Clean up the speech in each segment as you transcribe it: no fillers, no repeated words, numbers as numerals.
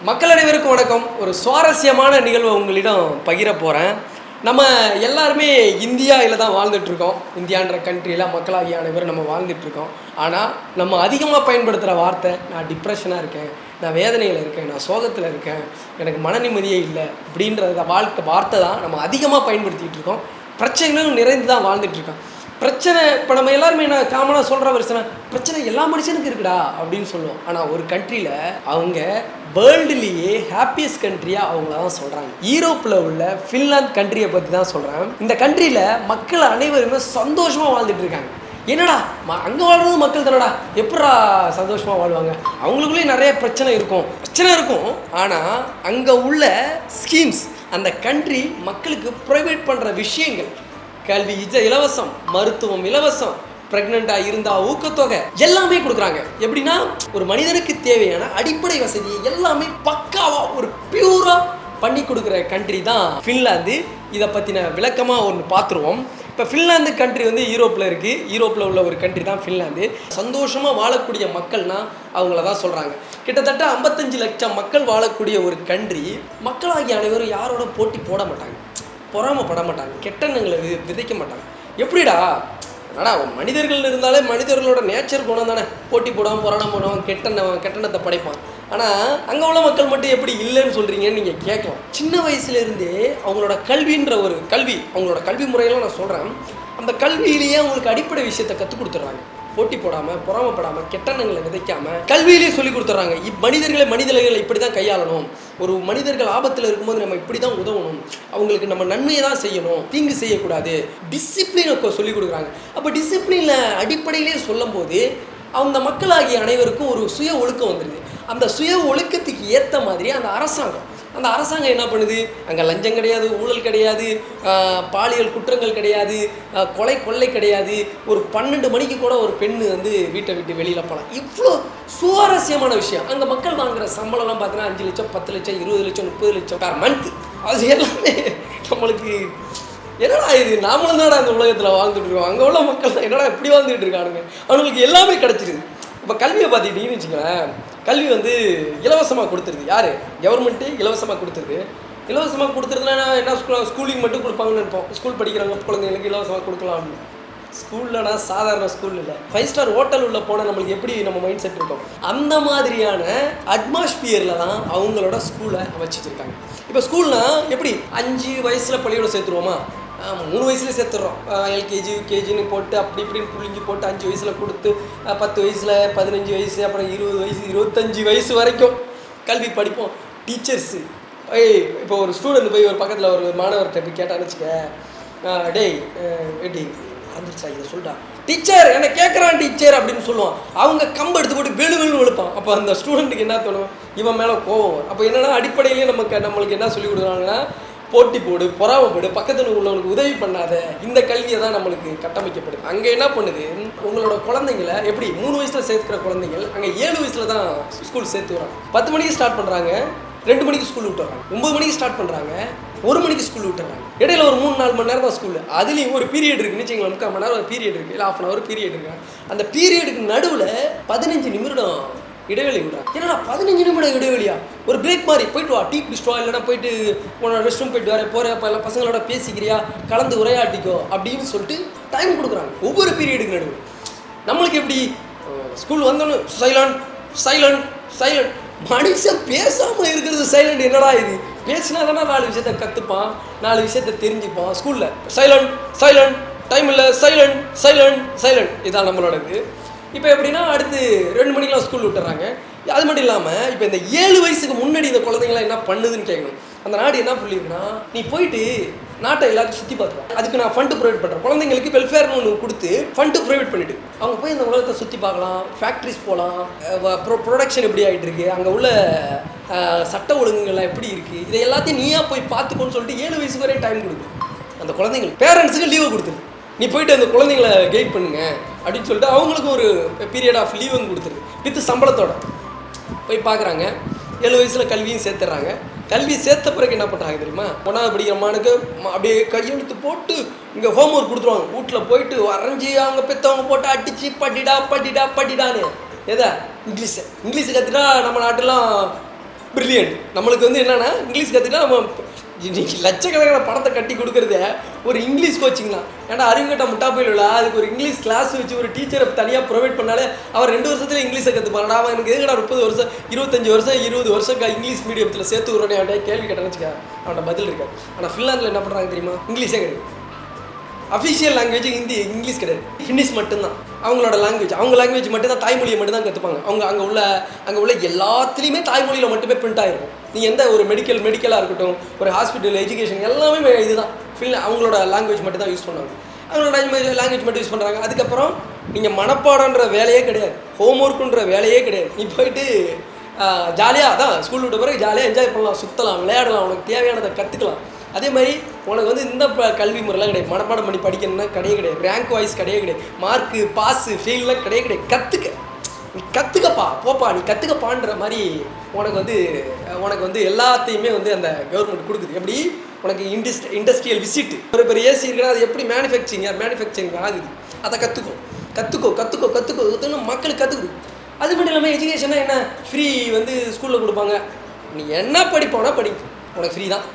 மக்கள் அனைவருக்கும் வணக்கம். ஒரு சுவாரஸ்யமான நிகழ்வை உங்களிடம் பகிர போகிறேன். நம்ம எல்லாருமே இந்தியாவில் தான் வாழ்ந்துட்டுருக்கோம். இந்தியான்ற கண்ட்ரியில் மக்களாகிய அனைவரும் நம்ம வாழ்ந்துட்டுருக்கோம். ஆனால் நம்ம அதிகமாக பயன்படுத்துகிற வார்த்தை, நான் டிப்ரெஷனாக இருக்கேன், நான் வேதனையில் இருக்கேன், நான் சோகத்தில் இருக்கேன், எனக்கு மன நிம்மதியே இல்லை அப்படின்ற வார்த்தை தான் நம்ம அதிகமாக பயன்படுத்திகிட்டு இருக்கோம். பிரச்சனைகளும் நிறைந்து தான் வாழ்ந்துட்டுருக்கோம். பிரச்சனை இப்போ நம்ம எல்லாருமே என்ன காமனாக சொல்கிற பிரச்சனை எல்லா மனுஷனுக்கும் இருக்குடா அப்படின்னு சொல்லுவோம். ஆனால் ஒரு கண்ட்ரியில் அவங்க வேர்ல்டுலேயே ஹாப்பியஸ்ட் கண்ட்ரியாக அவங்கள தான் சொல்கிறாங்க. யூரோப்பில் உள்ள ஃபின்லாந்து கண்ட்ரியை பற்றி தான் சொல்கிறேன். இந்த கண்ட்ரியில் மக்கள் அனைவருமே சந்தோஷமாக வாழ்ந்துட்டு இருக்காங்க. என்னடா அங்கே வாழ்றது மக்கள் தானடா, எப்படா சந்தோஷமாக வாழ்வாங்க? அவங்களுக்குள்ளேயே நிறைய பிரச்சனை இருக்கும். ஆனால் அங்கே உள்ள ஸ்கீம்ஸ், அந்த கண்ட்ரி மக்களுக்கு ப்ரொவைட் பண்ணுற விஷயங்கள், கல்வி இலவசம், மருத்துவம் இலவசம், ப்ரெக்னெண்ட்டாக இருந்தால் ஊக்கத்தொகை எல்லாமே கொடுக்குறாங்க. எப்படின்னா ஒரு மனிதனுக்கு தேவையான அடிப்படை வசதியை எல்லாமே பக்காவாக ஒரு பியூராக பண்ணி கொடுக்குற கண்ட்ரி தான் ஃபின்லாந்து. இதை பற்றின விளக்கமாக ஒன்று பார்த்துருவோம். இப்போ ஃபின்லாந்து கண்ட்ரி வந்து யூரோப்பில் இருக்குது. யூரோப்பில் உள்ள ஒரு கண்ட்ரி தான் ஃபின்லாந்து. சந்தோஷமாக வாழக்கூடிய மக்கள்னா அவங்கள தான் சொல்கிறாங்க. கிட்டத்தட்ட 55 லட்சம் மக்கள் வாழக்கூடிய ஒரு கண்ட்ரி. மக்களாகிய அனைவரும் யாரோட போட்டி போட மாட்டாங்க, பொறாமப்பட மாட்டாங்க, கெட்டெண்ணங்களை விதைக்க மாட்டாங்க. எப்படிடா மனிதர்கள் இருந்தாலே மனிதர்களோட நேச்சர் குணம் தானே, போட்டி போடாமல் பொறாம போடாமல் கெட்டெண்ணத்தை படைப்பான். ஆனால் அங்கே உள்ள மக்கள் மட்டும் எப்படி இல்லைன்னு சொல்கிறீங்கன்னு நீங்கள் கேட்கலாம். சின்ன வயசுலேருந்தே அவங்களோட அவங்களோட கல்வி முறையெல்லாம் நான் சொல்கிறேன். அந்த கல்வியிலேயே அவங்களுக்கு அடிப்படை விஷயத்தை கற்றுக் கொடுத்துட்றாங்க. போட்டி போடாமல் பொறாமப்படாமல் கெட்டெண்ணங்களை விதைக்காமல் கல்வியிலேயே சொல்லி கொடுத்துட்றாங்க. மனிதர்களை இப்படி தான் கையாளணும், ஒரு மனிதர்கள் ஆபத்தில் இருக்கும்போது நம்ம இப்படி தான் உதவணும், அவங்களுக்கு நம்ம நன்மையை தான் செய்யணும், தீங்கு செய்யக்கூடாது, டிசிப்ளினை சொல்லிக் கொடுக்குறாங்க. அப்போ டிசிப்ளினில் அடிப்படையிலே சொல்லும் போது அந்த மக்களாகிய அனைவருக்கும் ஒரு சுய ஒழுக்கம் வந்துடுது. அந்த சுய ஒழுக்கத்துக்கு ஏற்ற மாதிரி அந்த அரசாங்கம் என்ன பண்ணுது? அங்கே லஞ்சம் கிடையாது, ஊழல் கிடையாது, பாலியல் குற்றங்கள் கிடையாது, கொள்ளை கிடையாது. ஒரு 12 மணிக்கு கூட ஒரு பெண் வந்து வீட்டை விட்டு வெளியில் போகலாம். இவ்வளோ சுவாரஸ்யமான விஷயம். அங்கே மக்கள் வாங்குகிற சம்பளம்லாம் பார்த்தீங்கன்னா 5 லட்சம், 10 லட்சம், 20 லட்சம், 30 லட்சம் பெர் மந்த். அது எல்லாமே நம்மளுக்கு என்னடா இது, நாமளும் தானே அந்த உலகத்தில் வாழ்ந்துட்டு இருக்கோம். அங்கே உள்ள மக்கள் என்னடா இப்படி வாழ்ந்துட்டு இருக்கானுங்க, அவங்களுக்கு எல்லாமே கிடச்சிருது. இப்போ கல்வியை பார்த்துக்கிட்டீங்கன்னு வச்சுக்கோங்களேன், கல்வி வந்து இலவசமாக கொடுத்துருது. யார்? கவர்மெண்ட்டு இலவசமாக கொடுத்துருது. இலவசமாக கொடுத்துருதுன்னா என்ன, ஸ்கூலிங் மட்டும் கொடுப்பாங்கன்னு நினைப்போம். ஸ்கூல் படிக்கிறவங்க குழந்தைங்களுக்கு இலவசமாக கொடுக்கலாம். ஸ்கூல்லனா சாதாரண ஸ்கூல் இல்லை, 5 ஸ்டார் ஹோட்டல் உள்ள போனால் நம்மளுக்கு எப்படி நம்ம மைண்ட் செட் இருக்கும், அந்த மாதிரியான அட்மாஸ்பியரில் தான் அவங்களோட ஸ்கூலை வச்சுட்டு இருக்காங்க. இப்போ ஸ்கூல்னால் எப்படி 5 வயசில் பள்ளியோட சேர்த்துருவோமா? 3 வயசுல சேர்த்துடுறோம். எல்கேஜி யூகேஜின்னு போட்டு அப்படி இப்படின்னு புளிஞ்சு போட்டு 5 வயசில் கொடுத்து 10 வயசில் 15 வயசு, அப்புறம் 20 வயசு 25 வயசு வரைக்கும் கல்வி படிப்போம். டீச்சர்ஸு இப்போ ஒரு ஸ்டூடெண்ட் போய் ஒரு பக்கத்தில் ஒரு மாணவர்கிட்ட போய் கேட்டான்னு வச்சுக்க, டேய் வந்துருச்சா இதை சொல்லிட்டா, டீச்சர் என்ன கேட்குறான் டீச்சர் அப்படின்னு சொல்லுவான். அவங்க கம்பு எடுத்து போட்டு வெளுன்னு வெளுப்பான். அப்போ அந்த ஸ்டூடெண்ட்டுக்கு என்ன தோணும்? இவன் மேலே கோவம். அப்போ என்னென்னா அடிப்படையிலேயே நம்மளுக்கு என்ன சொல்லி கொடுக்குறாங்கன்னா, போட்டி போடு, பொறாமப்படு, பக்கத்தில் உள்ளவங்களுக்கு உதவி பண்ணாத, இந்த கல்வியை தான் நம்மளுக்கு கட்டமைக்கப்படுது. அங்கே என்ன பண்ணுது, உங்களோட குழந்தைங்களை எப்படி 3 வயசில் சேர்த்துக்கிற குழந்தைகள் அங்கே 7 வயசில் தான் ஸ்கூல் சேர்த்து வராங்க. 10 மணிக்கு ஸ்டார்ட் பண்ணுறாங்க, 2 மணிக்கு ஸ்கூல் விட்டுறாங்க. 9 மணிக்கு ஸ்டார்ட் பண்ணுறாங்க, 1 மணிக்கு ஸ்கூல் விட்டுறாங்க. இடையில ஒரு 3-4 மணி நேரம் தான் ஸ்கூலு. அதுலேயும் ஒரு பீரியட் இருக்குன்னு வச்சுங்களேன், 3/4 மணி நேரம் ஒரு பீரியட் இருக்குது, இல்லை 1/2 hour பீரியட் இருக்குது. அந்த பீரியடுக்கு நடுவில் 15 நிமிடம் இடைவெளி விடுறாங்க. என்னடா 15 நிமிடம் இடைவெளியா? ஒரு பிரேக் மாதிரி போயிட்டு வா, டீ குடிச்சிட்டு வா, இல்லைனா போயிட்டு உன்னோட ரெஸ்ட் ரூம் போயிட்டு வரேன் அப்போ எல்லாம் பசங்களோட பேசிக்கிறியா, கலந்து உரையாட்டிக்கோ அப்படின்னு சொல்லிட்டு டைம் கொடுக்குறாங்க ஒவ்வொரு பீரியடுக்கு நடுவில். நம்மளுக்கு எப்படி ஸ்கூல் வந்தோன்னு சைலண்ட் மனுஷன் பேசாமல் இருக்கிறது சைலண்ட். என்னடா இது, பேசினா தானே 4 விஷயத்த கற்றுப்பான், 4 விஷயத்த தெரிஞ்சுப்பான். ஸ்கூலில் சைலண்ட் டைம் இல்லை, சைலண்ட் இதான் நம்மளோடது. இப்போ எப்படின்னா அடுத்து 2 மணிக்கெலாம் ஸ்கூல் விட்டுறாங்க. அது மட்டும் இல்லாமல் இப்போ இந்த 7 வயசுக்கு முன்னாடி இந்த குழந்தைங்களாம் என்ன பண்ணுதுன்னு கேட்கணும். அந்த நாடு என்ன சொல்லியிருக்குன்னா, நீ போயிட்டு நாட்டை எல்லாத்தையும் சுற்றி பார்த்துக்கலாம், அதுக்கு நான் ஃபண்டு ப்ரொவைட் பண்ணுறேன். குழந்தைங்களுக்கு வெல்ஃபேர்னு ஒன்று கொடுத்து ஃபண்டு ப்ரொவைட் பண்ணிவிட்டு அவங்க போய் இந்த உலகத்தை சுற்றி பார்க்கலாம், ஃபேக்ட்ரிஸ் போகலாம், ப்ரொடக்ஷன் எப்படி ஆகிட்டு இருக்கு, அங்கே உள்ள சட்ட ஒழுங்குகள்லாம் எப்படி இருக்குது, இதை எல்லாத்தையும் நீயா போய் பார்த்துக்கோன்னு சொல்லிட்டு 7 வயசு வரையும் டைம் கொடுக்கு. அந்த குழந்தைங்களுக்கு பேரண்ட்ஸுக்கு லீவை கொடுத்துரு, நீ போயிட்டு அந்த குழந்தைங்களை கைட் பண்ணுங்க அப்படின்னு சொல்லிட்டு அவங்களுக்கும் ஒரு பீரியட் ஆஃப் லீவும் கொடுத்துருது வித் சம்பளத்தோட. போய் பார்க்குறாங்க, 7 வயசில் கல்வியும் சேர்த்துட்றாங்க. கல்வி சேர்த்த பிறகு என்ன பண்ணுறாங்க தெரியுமா, 1ஆவது படிக்கிறமானுக்கு அப்படியே கையெழுத்து போட்டு இங்கே ஹோம்ஒர்க் கொடுத்துருவாங்க. வீட்டில் போயிட்டு வரைஞ்சி அவங்க பெற்றவங்க போட்டு அடித்து படிடான்னு எதா இங்கிலீஷு கற்றுட்டா நம்ம நாட்டெல்லாம் பிரில்லியன்ட். நம்மளுக்கு வந்து என்னென்னா இங்கிலீஷ் கற்றுக்கிட்டா நம்ம இன்னைக்கு லட்சக்கணக்கான பணத்தை கட்டி கொடுக்குறதே ஒரு இங்கிலீஷ் கோச்சிங் தான். ஏன்னா அறிவுகட்ட முட்டா போயிடல, அதுக்கு ஒரு இங்கிலீஷ் கிளாஸ் வச்சு ஒரு டீச்சரை தனியாக ப்ரொவைட் பண்ணாலே அவர் 2 வருஷத்துல இங்கிலீஷை கற்றுப்பாங்கடா. அவன் எனக்கு எதுக்கடா 30 வருஷம் 25 வருஷம் 20 வருஷம் இங்கிலீஷ் மீடியத்தில் சேர்த்து விட்றேன் அவன்கிட்ட கேள்வி கேட்டேன்னு வச்சுக்க, அவன்கிட்ட பதில் இருக்காது. ஆனால் ஃபின்லாந்தில் என்ன பண்ணுறாங்க தெரியுமா? இங்கிலீஷே கிடையாது. அஃபிஷியல் லாங்குவேஜ் இங்கிலீஷ் கிடையாது, ஹிந்திஸ் மட்டும்தான் அவங்களோட லாங்குவேஜ். அவங்க லாங்குவேஜ் மட்டும்தான், தாய்மொழியை மட்டும் தான் கற்றுப்பாங்க. அவங்க அங்கே உள்ள எல்லாத்துலேயுமே தாய்மொழியில் மட்டுமே பிரிண்ட் ஆகிருக்கும். நீங்கள் எந்த ஒரு மெடிக்கலாக இருக்கட்டும், ஒரு ஹாஸ்பிட்டல், எஜுகேஷன் எல்லாமே இதுதான். அவங்களோட லாங்குவேஜ் மட்டும் தான் யூஸ் பண்ணுவாங்க. அவங்களோட லாங்குவேஜ் மட்டும் யூஸ் பண்ணுறாங்க. அதுக்கப்புறம் நீங்கள் மனப்பாடன்ற வேலையே கிடையாது, ஹோம் ஒர்க்குன்ற வேலையே கிடையாது. நீ போயிட்டு ஜாலியாக அதான் ஸ்கூல் விட்ட பிறகு ஜாலியாக என்ஜாய் பண்ணலாம், சுற்றலாம், விளையாடலாம், உனக்கு தேவையானதை கற்றுக்கலாம். அதே மாதிரி உனக்கு வந்து இந்த கல்வி முறைலாம் கிடையாது. மனப்பாடம் பண்ணி படிக்கணும்னா கிடையாது, ரேங்க் வாய்ஸ் கிடையாது, மார்க்கு பாஸு ஃபெயில்லாம் கிடையாது. நீ கற்றுக்கப்பா, போப்பா நீ கற்றுக்கப்பான்ற மாதிரி உனக்கு வந்து எல்லாத்தையுமே வந்து அந்த கவர்மெண்ட் கொடுக்குது. எப்படி உனக்கு இண்டஸ்ட்ரியல் விசிட்டு, ஒரு பெரிய ஏசி இருக்குன்னா அது எப்படி மேனுஃபேக்சரிங் ஆகுது, அதை கற்றுக்கோ மக்களுக்கு கற்றுக்குது. அது மட்டும் இல்லாமல் எஜுகேஷனாக என்ன ஃப்ரீ வந்து ஸ்கூலில் கொடுப்பாங்க. நீ என்ன படிப்போனா படி, உனக்கு ஃப்ரீ தான்.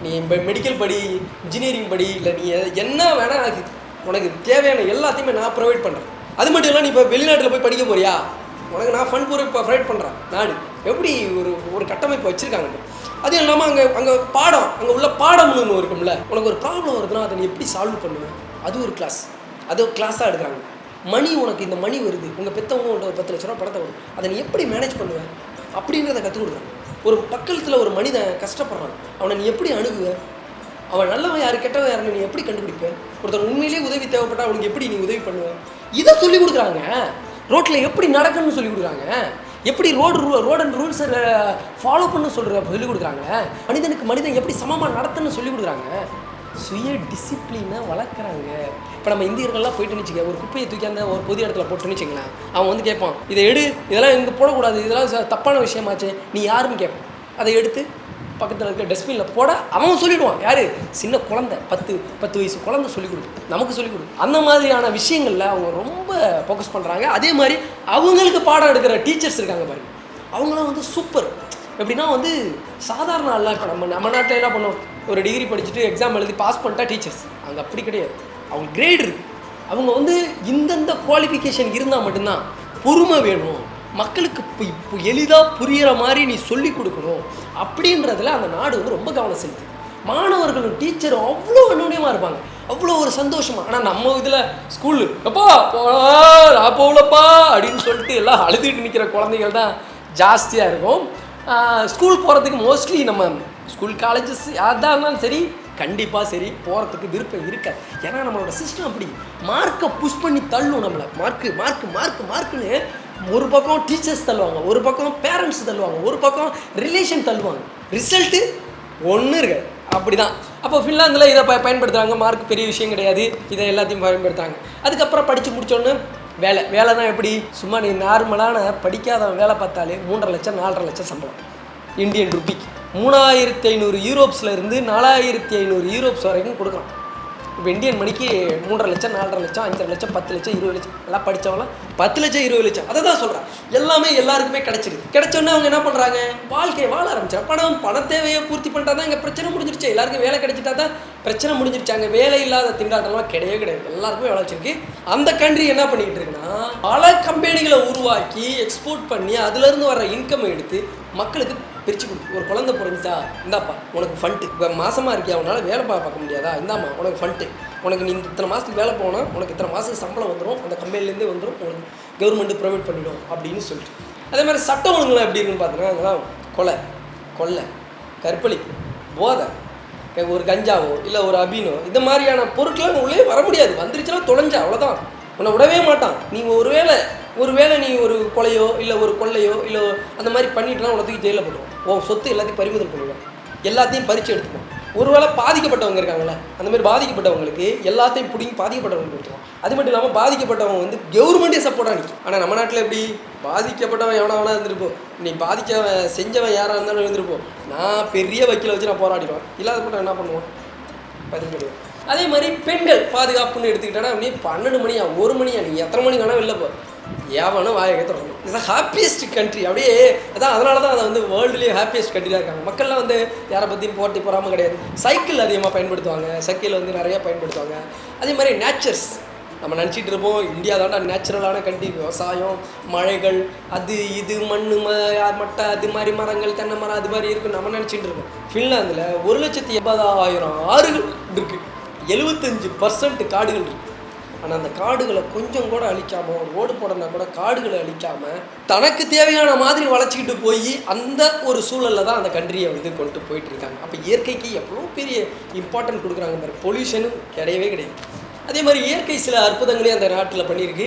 நீ மெடிக்கல் படி, இன்ஜினியரிங் படி, இல்லை நீ என்ன வேணால் ஆகுது, உனக்கு தேவையான எல்லாத்தையுமே நான் ப்ரொவைட் பண்ணுறேன். அது மட்டும் இல்லை, நீ இப்போ வெளிநாட்டில் போய் படிக்க போறியா, உனக்கு நான் ஃபண்ட் ப்ரொவைட் பண்ணுறேன். நாடு எப்படி ஒரு கட்டமைப்பு வச்சுருக்காங்க. அதுவும் இல்லாமல் அங்கே உள்ள பாடம்னு ஒன்று இருக்கும்ல, உனக்கு ஒரு ப்ராப்ளம் வருதுன்னா அதை நீ எப்படி சால்வ் பண்ணுவேன், அது ஒரு கிளாஸாக எடுக்கிறாங்க. உனக்கு இந்த மணி வருது, உங்கள் பெற்றவங்க ஒரு 10 லட்ச ரூபா பணத்தை வரும், அதை நீ எப்படி மேனேஜ் பண்ணுவேன் அப்படின்றத கற்றுக் கொடுக்குறாங்க. ஒரு பக்கத்தில் ஒரு மனிதன் கஷ்டப்படுறான், அவனை நீ எப்படி அணுகுவ, அவன் நல்லவன் யார் கெட்டவன் யாருன்னு நீ எப்படி கண்டுபிடிப்பேன், ஒருத்தர் உண்மையிலேயே உதவி தேவைப்பட்டால் அவனுக்கு எப்படி நீ உதவி பண்ணுவேன், இதை சொல்லிக் கொடுக்குறாங்க. ரோட்டில் எப்படி நடக்கணும்னு சொல்லிக் கொடுக்குறாங்க, எப்படி ரோட் அண்ட் ரூல்ஸை ஃபாலோ பண்ண சொல்லிக் கொடுக்குறாங்க. மனிதன் எப்படி சமமாக நடத்தணும்னு சொல்லிக் கொடுக்குறாங்க. சுய டிசிப்ளினை வளர்க்குறாங்க. இப்போ நம்ம இந்தியர்கள்லாம் போயிட்டு நினச்சிங்க, ஒரு குப்பையை தூக்கி அந்த ஒரு பொது இடத்துல போட்டுன்னு வச்சுங்களேன், அவன் வந்து கேட்பான், இதை இதெல்லாம் இங்கே போடக்கூடாது, இதெல்லாம் தப்பான விஷயமாச்சு, நீ யாருன்னு கேட்பான். அதை எடுத்து பக்கத்தில் இருக்க டஸ்ட்பினில் போட அவன் சொல்லிவிடுவான். யார்? சின்ன குழந்தை, 10 வயசு குழந்தை சொல்லிக் நமக்கு சொல்லிக் கொடு. அந்த மாதிரியான விஷயங்களில் அவங்க ரொம்ப ஃபோக்கஸ் பண்ணுறாங்க. அதே மாதிரி அவங்களுக்கு பாடம் எடுக்கிற டீச்சர்ஸ் இருக்காங்க பாருங்க, அவங்களாம் வந்து சூப்பர். எப்படின்னா வந்து சாதாரண ஆள்லாம் இப்போ நம்ம நாட்டில் என்ன பண்ணுவோம், ஒரு டிகிரி படிச்சுட்டு எக்ஸாம் எழுதி பாஸ் பண்ணிட்டா டீச்சர்ஸ். அங்கே அப்படி கிடையாது, அவங்க கிரேட் இருக்குது. அவங்க வந்து இந்தந்த குவாலிஃபிகேஷன் இருந்தால் மட்டும்தான். பொறுமை வேணும், மக்களுக்கு இப்போ எளிதாக புரிகிற மாதிரி நீ சொல்லிக் கொடுக்கணும் அப்படின்றதுல அந்த நாடு வந்து ரொம்ப கவனம் செலுத்துது. மாணவர்களும் டீச்சரும் அவ்வளோ அந்யோன்யமாக இருப்பாங்க, அவ்வளோ ஒரு சந்தோஷமாக. ஆனால் நம்ம இதில் ஸ்கூலு அப்பா போகலப்பா அப்படின்னு சொல்லிட்டு எல்லாம் அழுதுகிட்டு நிற்கிற குழந்தைகள் தான் ஜாஸ்தியாக இருக்கும். ஸ்கூல் போகிறதுக்கு மோஸ்ட்லி நம்ம ஸ்கூல் காலேஜஸ் யாராக இருந்தாலும் சரி, கண்டிப்பாக சரி போகிறதுக்கு விருப்பம் இருக்காது. ஏன்னா நம்மளோட சிஸ்டம் அப்படி மார்க்கை புஷ் பண்ணி தள்ளும் நம்மளை. மார்க்குன்னு ஒரு பக்கம் டீச்சர்ஸ் தள்ளுவாங்க, ஒரு பக்கம் பேரண்ட்ஸ் தள்ளுவாங்க, ஒரு பக்கம் ரிலேஷன் தள்ளுவாங்க. ரிசல்ட்டு ஒன்று இருக்காது. அப்படி தான். அப்போ ஃபின்லாந்தில் இதை பயன்படுத்துகிறாங்க. மார்க் பெரிய விஷயம் கிடையாது, இதை எல்லாத்தையும் பயன்படுத்துகிறாங்க. அதுக்கப்புறம் படித்து முடித்தோன்னு வேலை தான் எப்படி, சும்மா நீ நார்மலான படிக்காதவன் வேலை பார்த்தாலே 3.5 லட்சம் 4.5 லட்சம் சம்பளம் இந்தியன் ருபிக்கு. 3500 யூரோப்ஸ்லேருந்து 4500 யூரோப்ஸ் வரைக்கும் கொடுக்குறான். இப்போ இந்தியன் மணிக்கு 3.5 லட்சம் 4.5 லட்சம் 5.5 லட்சம் 10 லட்சம் 20 லட்சம் எல்லாம் படித்தவங்களாம் 10 லட்சம் 20 லட்சம். அதை தான் சொல்கிறேன், எல்லாமே எல்லாருக்குமே கிடைச்சோன்னே அவங்க என்ன பண்ணுறாங்க, வாழ்க்கையை வாழ ஆரம்பிச்சாங்க. பண தேவையை பூர்த்தி பண்ணிட்டா தான் இங்கே பிரச்சனை முடிஞ்சிருச்சு. எல்லாருக்கும் வேலை கிடைச்சிட்டா தான் பிரச்சனை முடிஞ்சிருச்சாங்க. வேலை இல்லாத திண்டாட்டம்லாம் கிடையாது, எல்லாருக்குமே வேலை வச்சிருக்கு. அந்த கண்ட்ரி என்ன பண்ணிக்கிட்டு இருக்குன்னா, பல கம்பெனிகளை உருவாக்கி எக்ஸ்போர்ட் பண்ணி அதுலேருந்து வர இன்கம் எடுத்து மக்களுக்கு பிரித்து கொடுத்து. ஒரு குழந்தை பிறந்துச்சா, இந்தாப்பா உனக்கு ஃபண்ட்டு. இப்போ மாதமாக இருக்கியா, அவனால் வேலை பார்க்க முடியாதா, இந்தாம்மா உனக்கு ஃபண்ட்டு. உனக்கு நீ இத்தனை மாதத்துக்கு வேலை போனால் உனக்கு இத்தனை மாதத்துக்கு சம்பளம் வந்துடும், அந்த கம்பெனிலேருந்தே வந்துடும், உனக்கு கவர்மெண்ட்டு ப்ரொவைட் பண்ணிடும் அப்படின்னு சொல்லிட்டு. அதே மாதிரி சட்டம் ஒழுங்குலாம் எப்படி இருக்குன்னு பார்த்தீங்கன்னா, அதெல்லாம் கொலை, கற்பழிப்பு, போதை, ஒரு கஞ்சாவோ இல்லை ஒரு அபீனோ இந்த மாதிரியான பொருட்கள்லாம் உள்ளே வர முடியாது. வந்துருச்சுன்னா தொலைஞ்சா அவ்வளோதான், உன்னை விடவே மாட்டான். நீ ஒருவேளை நீ ஒரு கொலையோ இல்லை ஒரு கொள்ளையோ இல்லை அந்த மாதிரி பண்ணிட்டுனா உனக்கு தூக்கி ஜெயிலில் போடுவோம். சொத்து எல்லாத்தையும் பறிமுதல் பண்ணுவேன், எல்லாத்தையும் பறித்து எடுத்துப்போம். ஒருவேளை பாதிக்கப்பட்டவங்க இருக்காங்களே, அந்த மாதிரி பாதிக்கப்பட்டவங்களுக்கு எல்லாத்தையும் பிடிங்கி பாதிக்கப்பட்டவங்க கொடுத்துருவோம். அது மட்டும் இல்லாமல் பாதிக்கப்பட்டவங்க வந்து கவர்மெண்ட்டே சப்போர்ட்டாக நிற்கும். ஆனால் நம்ம நாட்டில் எப்படி, பாதிக்கப்பட்டவன் எவனா இருந்திருப்போம், நீ செஞ்சவன் யாராக இருந்தாலும் இருந்திருப்போம், நான் பெரிய வக்கீலை வச்சு நான் போராடிடுவேன், இல்லாத போட்டால் என்ன பண்ணுவோம், பதிவு பண்ணுவேன். அதே மாதிரி பெண்கள் பாதுகாப்புன்னு எடுத்துக்கிட்டேன்னா, நீ 12 மணியா 1 மணியா, நீ எத்தனை மணி வேணால் வெளில போ, ஏவனும் வாயை ஏற்றுறோம். இதுதான் ஹாப்பியஸ்ட் கண்ட்ரி. அப்படியே அதான் அதனால தான் அதை வந்து வேர்ல்டுலேயே ஹாப்பியஸ்ட் கண்ட்ரியாக இருக்காங்க. மக்கள்லாம் வந்து யாரை பற்றியும் போட்டி போகாமல் கிடையாது. சைக்கிள் அதிகமாக பயன்படுத்துவாங்க, சைக்கிள் வந்து நிறையா பயன்படுத்துவாங்க. அதே மாதிரி நேச்சர்ஸ் நம்ம நினச்சிட்டு இருப்போம் இந்தியா தாண்டா நேச்சுரலான கண்ட்ரி, விவசாயம், மழைகள், அது இது மண் மட்டை, அது மாதிரி மரங்கள், தென்னை மரம் அது மாதிரி இருக்கும் நம்ம நினச்சிட்டு இருக்கோம். ஃபின்லாந்தில் 1,80,000 ஆறுகள் இருக்குது, 75% காடுகள் இருக்குது. ஆனால் அந்த காடுகளை கொஞ்சம் கூட அழிக்காமல், ஒரு ரோடு போடனா கூட காடுகளை அழிக்காமல் தனக்கு தேவையான மாதிரி வளர்ச்சிக்கிட்டு போய் அந்த ஒரு சூழலில் தான் அந்த கண்ட்ரியை வந்து கொண்டு போயிட்டுருக்காங்க. அப்போ இயற்கைக்கு எவ்வளோ பெரிய இம்பார்ட்டன்ட் கொடுக்குறாங்க பாரு. பொல்யூஷனும் கிடையவே கிடையாது. அதே மாதிரி இயற்கை சில அற்புதங்களையும் அந்த நாட்டில் பண்ணியிருக்கு.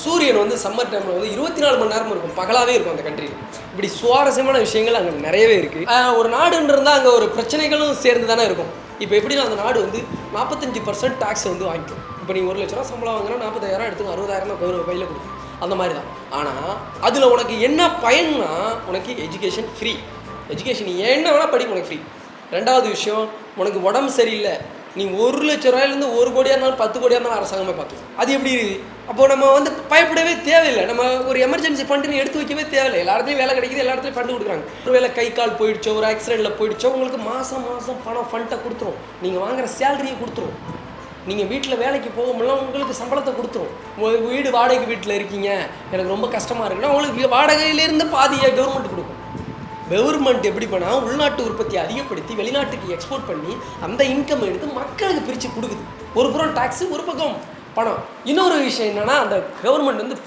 சூரியன் வந்து சம்மர் டைமில் வந்து 24 மணி நேரமும் இருக்கும், பகலாகவே இருக்கும் அந்த கண்ட்ரியில். இப்படி சுவாரஸ்யமான விஷயங்கள் அங்கே நிறையவே இருக்குது. ஒரு நாடுன்னு இருந்தால் அங்கே ஒரு பிரச்சனைகளும் சேர்ந்து தானே இருக்கும். இப்போ எப்படின்னா அந்த நாடு வந்து 45% டேக்ஸ் வந்து வாங்கிக்கும். இப்போ நீங்கள் 1 லட்ச ரூபா சம்பளம் வாங்கினா 40,000 எடுத்துங்க, 60,000 கவர்மெண்ட் கையில் கொடுக்கும். அந்த மாதிரி தான். ஆனால் அதில் உனக்கு என்ன பயன்னா, உனக்கு எஜுகேஷன் ஃப்ரீ. எஜுகேஷன் என்ன வேணால் படிக்க உனக்கு ஃப்ரீ. ரெண்டாவது விஷயம், உனக்கு உடம்பு சரியில்லை, நீ 1 லட்ச ரூபாயிலேருந்து 1 கோடியாக இருந்தாலும் 10 கோடியாக இருந்தாலும் அரசாங்கமே பார்த்துக்கும். அது எப்படி இருக்குது? அப்போது நம்ம வந்து பயப்படவே தேவையில்லை. நம்ம ஒரு எமர்ஜென்சி ஃபண்டுன்னு எடுத்து வைக்கவே தேவையில்லை. எல்லா இடத்துலையும் வேலை கிடைக்கிது, எல்லா இடத்துலையும் ஃபண்டு கொடுக்குறாங்க. ஒரு வேலை கை கால் போயிடுச்சோ, ஒரு ஆக்சிடெண்ட்டில் போயிடுச்சோ, உங்களுக்கு மாதம் பணம் ஃபண்டை கொடுத்துரும். நீங்கள் வாங்குகிற சேலரியை கொடுத்துரும். நீங்கள் வீட்டில் வேலைக்கு போக முடியல, உங்களுக்கு சம்பளத்தை கொடுத்துரும். வீடு வாடகை வீட்டில் இருக்கீங்க, எனக்கு ரொம்ப கஷ்டமாக இருக்குன்னா உங்களுக்கு வாடகையிலேருந்து பாதியை கவர்மெண்ட் கொடுக்கும். கவர்மெண்ட் எப்படி பண்ணால் உள்நாட்டு உற்பத்தியை அதிகப்படுத்தி வெளிநாட்டுக்கு எக்ஸ்போர்ட் பண்ணி அந்த இன்கம் எடுத்து மக்களுக்கு பிரித்து கொடுக்குது. ஒரு புறம் டேக்ஸு, ஒரு பக்கம் பணம். இன்னொரு விஷயம் என்னென்னா, அந்த கவர்மெண்ட் வந்து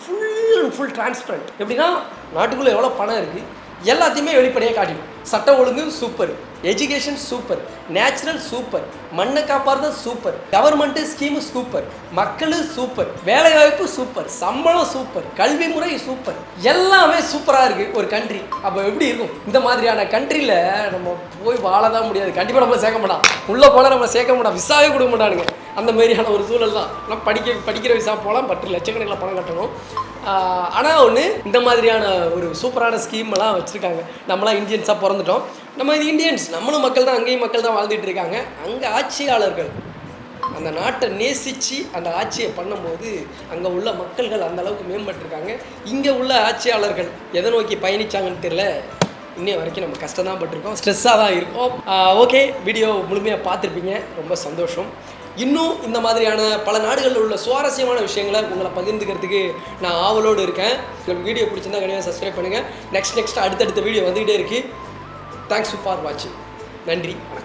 ஃபுல் டிரான்ஸ்பரண்ட். எப்படின்னா நாட்டுக்குள்ளே எவ்வளோ பணம் இருக்குது எல்லாத்தையுமே வெளிப்படையாக காட்டிடும். சட்டம் ஒழுங்கு super, education super, natural super, மண்ணை காப்பாறுறது சூப்பர், கவர்மெண்ட்டு ஸ்கீமு சூப்பர், மக்கள் சூப்பர், வேலைவாய்ப்பு சூப்பர், சம்பளம் சூப்பர், கல்வி முறை சூப்பர், எல்லாமே சூப்பராக இருக்குது ஒரு கண்ட்ரி. அப்போ எப்படி இருக்கும்? இந்த மாதிரியான கண்ட்ரியில் நம்ம போய் வாழ தான் முடியாது. கண்டிப்பாக நம்மளை சேர்க்க மாட்டான். உள்ளே போனால் நம்மளை சேர்க்க மாட்டான், விசாவே கொடுக்க மாட்டானுங்க. அந்த மாதிரியான ஒரு சூழல் தான். நம்ம படிக்கிற விசா போகலாம், 10 லட்சக்கணக்கில் பணம் கட்டணும். ஆனால் ஒன்று, இந்த மாதிரியான ஒரு சூப்பரான ஸ்கீமெல்லாம் வச்சுருக்காங்க. நம்மளாம் இந்தியன்ஸாக பிறந்துட்டோம். நம்ம இது இந்தியன்ஸ், நம்மளும் மக்கள் தான், அங்கேயும் மக்கள் தான் வாழ்ந்துட்டு இருக்காங்க. அங்கே ஆட்சியாளர்கள் அந்த நாட்டை நேசித்து அந்த ஆட்சியை பண்ணும்போது அங்கே உள்ள மக்கள்கள் அந்த அளவுக்கு மேம்பட்டுருக்காங்க. இங்கே உள்ள ஆட்சியாளர்கள் எதை நோக்கி பயணித்தாங்கன்னு தெரியல. இன்னும் வரைக்கும் நம்ம கஷ்டம் தான் பட்டிருக்கோம், ஸ்ட்ரெஸ்ஸாக தான் இருக்கும். ஓகே, வீடியோ முழுமையாக பார்த்துருப்பீங்க, ரொம்ப சந்தோஷம். இன்னும் இந்த மாதிரியான பல நாடுகளில் உள்ள சுவாரஸ்யமான விஷயங்களை உங்களை பகிர்ந்துக்கிறதுக்கு நான் ஆவலோடு இருக்கேன். உங்களுக்கு வீடியோ பிடிச்சிருந்தா கண்டிப்பாக சப்ஸ்கிரைப் பண்ணுங்கள். நெக்ஸ்ட் அடுத்தடுத்த வீடியோ வந்துகிட்டே இருக்குது. தேங்க்ஸ் ஃபார் வாட்சிங். நன்றி, வணக்கம்.